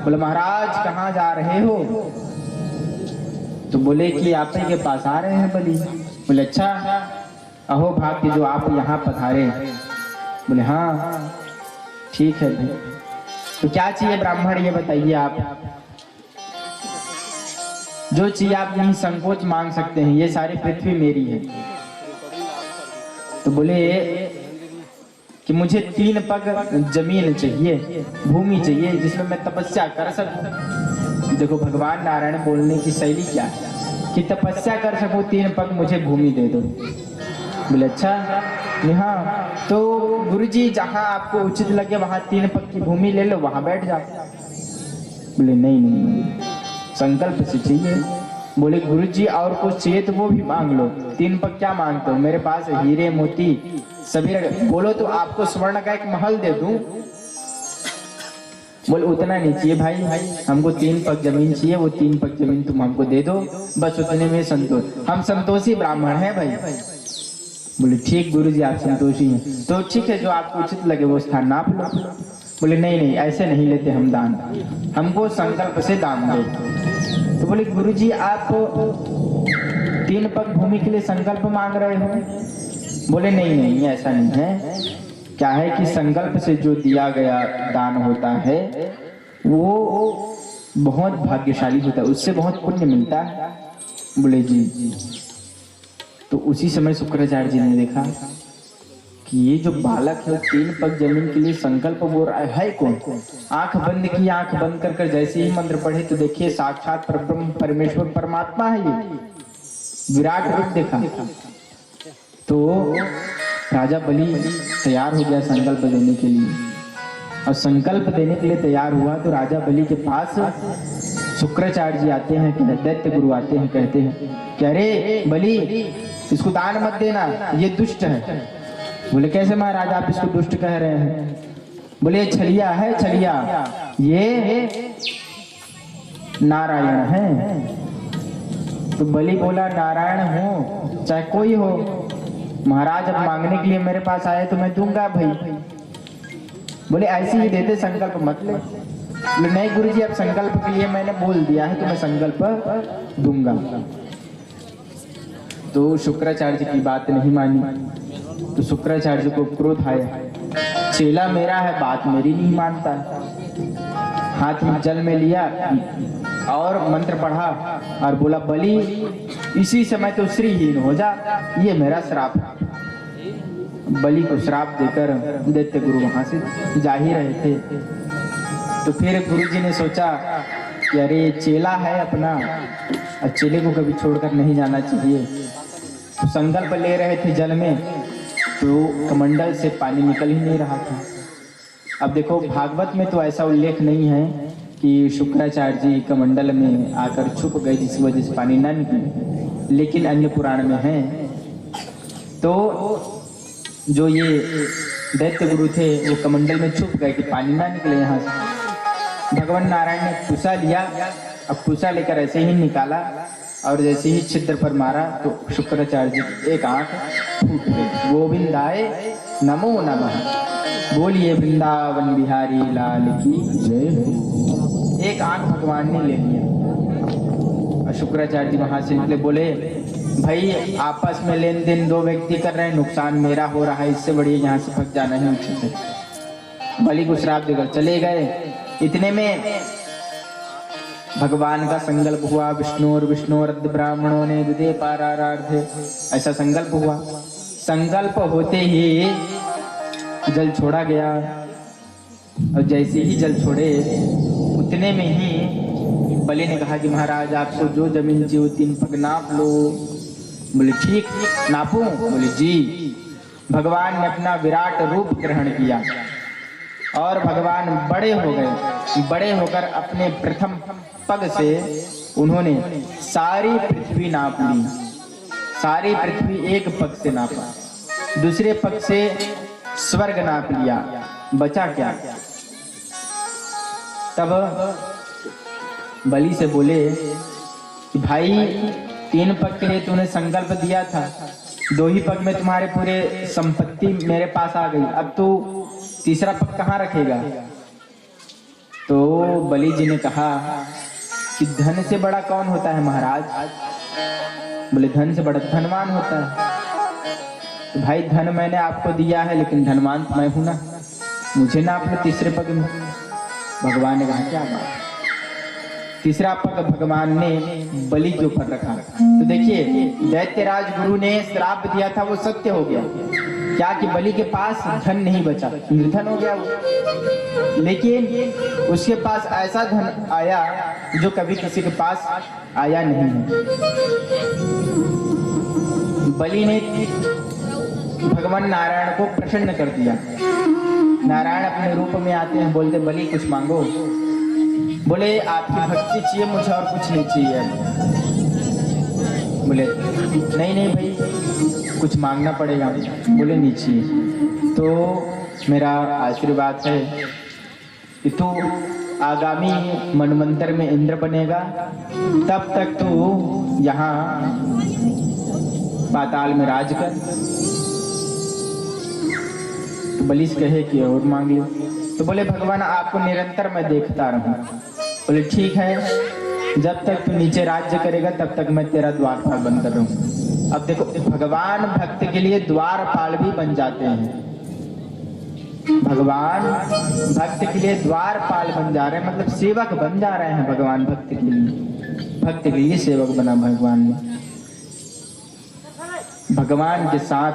बोले महाराज कहाँ जा रहे हो? तो बोले कि आप ही के पास आ रहे हैं बलि। बोले अच्छा, अहो भाग्य जो आप यहाँ पधारे। बोले हाँ ठीक है भाई। तो क्या चाहिए ब्राह्मण, ये बताइए आप। जो चाहिए आप नहीं संकोच मांग सकते हैं, ये सारी पृथ्वी मेरी है। तो बोले कि मुझे 3 पग जमीन चाहिए, भूमि चाहिए जिसमें मैं तपस्या कर सकूं। देखो भगवान नारायण बोलने की शैली क्या है कि तपस्या कर सकूं, 3 पग मुझे भूमि दे दो। बोले अच्छा? हाँ, तो गुरुजी जहां आपको उचित लगे वहां 3 पग की भूमि ले लो, वहां बैठ जाओ। बोले नहीं नहीं, संकल्प से चाहिए। बोले गुरुजी और कुछ चाहिए तो वो भी मांग लो। 3 पग क्या मांगते हो? मेरे पास हीरे मोती सभी बोलो तो आपको स्वर्ण का एक महल दे दूं। बोले उतना नहीं चाहिए भाई, हमको 3 पग जमीन चाहिए, वो 3 पग जमीन तुम हमको दे दो, बस उतने में संतोष, हम संतोषी ब्राह्मण हैं भाई। बोले ठीक गुरुजी आप संतोषी हैं, तो ठीक है, जो आपको उचित लगे वो स्थान नाप लो। बोले नहीं नहीं, ऐसे नहीं लेते हम दान, हमको संकल्प से दान दो। तो बोले गुरुजी आप 3 पग भूमि के लिए संकल्प मांग रहे हो? बोले नहीं नहीं, ऐसा नहीं है। क्या है कि संकल्प से जो दिया गया दान होता है वो बहुत भाग्यशाली होता है, उससे बहुत पुण्य मिलता है। बोले जी। तो उसी समय शुक्राचार्य जी ने देखा कि ये जो बालक है 3 पग जमीन के लिए संकल्प बोल रहा है कौन? आंख बंद की, आंख बंद कर जैसे ही मंत्र पढ़े तो देखिए साक्षात परब्रह्म परमेश्वर परमात्मा है, ये विराट रूप देखा। तो राजा बलि तैयार हो गया संकल्प देने के लिए, और संकल्प देने के लिए तैयार हुआ तो राजा बलि के पास शुक्राचार्य जी आते हैं, दैत्य गुरु आते हैं, कहते हैं कि अरे बलि इसको दान मत देना, ये दुष्ट है। बोले कैसे महाराज आप इसको दुष्ट कह रहे हैं? बोले छलिया है, छलिया, ये नारायण है। तो बलि बोला नारायण हो चाहे कोई हो, महाराज अब मांगने के लिए मेरे पास आए तो मैं दूंगा भाई। बोले ऐसे ही देते, संकल्प मत ले। बोले नहीं गुरुजी, अब संकल्प के लिए मैंने बोल दिया है तो मैं संकल्प दूंगा। तो शुक्राचार्य जी की बात नहीं मानी, तो शुक्राचार्य जी को क्रोध आया, चेला मेरा है, बात मेरी नहीं मानता। हाथ में जल में लिया और मंत्र पढ़ा और बोला बलि इसी समय तो श्रीहीन हो जा, ये मेरा श्राप है। बलि को श्राप देकर दैत्य गुरु वहां से जा ही रहे थे। तो फिर गुरुजी ने सोचा कि अरे चेला है अपना, और चेले को कभी छोड़कर नहीं जाना चाहिए। तो संकल्प ले रहे थे जल में, तो कमंडल से पानी निकल ही नहीं रहा था। अब देखो भागवत में तो ऐसा उल्लेख नहीं है कि शुक्राचार्य जी कमंडल में आकर छुप गए जिस वजह से पानी न निकले, लेकिन अन्य पुराण में है। तो जो ये दैत्य गुरु थे वो कमंडल में छुप गए कि पानी ना निकले यहाँ से। भगवान नारायण ने कुसा लिया, अब कुसा लेकर ऐसे ही निकाला और जैसे ही छिद्र पर मारा तो शुक्राचार्य जी की एक आंख फूट गई। गोविंदाय नमो नमः, बोलिए वृंदावन बिहारी लाल की जय। एक आंख भगवान ने ले लिया और शुक्राचार्य जी वहां से निकले, बोले भाई आपस में लेन देन 2 व्यक्ति कर रहे हैं, नुकसान मेरा हो रहा है, इससे बढ़िया यहाँ से भग जाना ही उचित है। बलि को श्राप देकर चले गए। इतने में भगवान का संकल्प हुआ, विष्णोरद्ध ब्राह्मणों ने दुदे पारारार्धे, ऐसा संकल्प हुआ। संकल्प होते ही जल छोड़ा गया, और जैसे ही जल छोड़े उतने में ही बलि ने कहा कि महाराज आपको जो जमीन चाहिए 3 पग नाप लो। बोले ठीक, नापूं? बोले जी। भगवान ने अपना विराट रूप ग्रहण किया और भगवान बड़े हो गए। बड़े होकर अपने प्रथम पग से उन्होंने सारी पृथ्वी नाप ली। सारी पृथ्वी एक पग से नापा, दूसरे पग से स्वर्ग नाप लिया, बचा क्या? तब बलि से बोले कि भाई 3 पग के लिए तूने संकल्प दिया था, 2 ही पग में तुम्हारे पूरे संपत्ति मेरे पास आ गई, अब तू तीसरा पग कहाँ रखेगा? तो बलि जी ने कहा कि धन से बड़ा कौन होता है महाराज? बोले धन से बड़ा धनवान होता है। तो भाई धन मैंने आपको दिया है, लेकिन धनवान तो मैं हूं ना, मुझे ना अपने तीसरे पग में। भगवान ने कहा क्या बात? तीसरा पग भगवान ने बलि के ऊपर रखा। तो देखिए दैत्यराज गुरु ने श्राप दिया था वो सत्य हो गया। क्या कि बलि के पास धन नहीं बचा, निर्धन हो गया वो। लेकिन उसके पास ऐसा धन आया जो कभी किसी के पास आया नहीं है। बलि ने भगवान नारायण को प्रसन्न कर दिया। नारायण अपने रूप में आते हैं, बोलते बलि कुछ मांगो। बोले आपकी भक्ति चाहिए मुझे, और कुछ नहीं चाहिए। बोले नहीं नहीं भाई कुछ मांगना पड़ेगा। बोले नहीं चाहिए। तो मेरा आशीर्वाद है कि तू आगामी मनवंतर में इंद्र बनेगा, तब तक तू यहाँ पाताल में राज कर। तो बलि कहे कि और मांग लो। तो बोले भगवान आपको निरंतर मैं देखता रहूं। बोले ठीक है, जब तक तू नीचे राज्य करेगा तब तक मैं तेरा द्वारपाल बनकर रहूं। अब देखो भगवान भक्त के लिए द्वारपाल भी बन जाते हैं। भगवान भक्त के लिए द्वारपाल बन जा रहे हैं, मतलब सेवक बन जा रहे हैं भगवान भक्त के लिए। भक्त के लिए सेवक बना भगवान ने। भगवान के साथ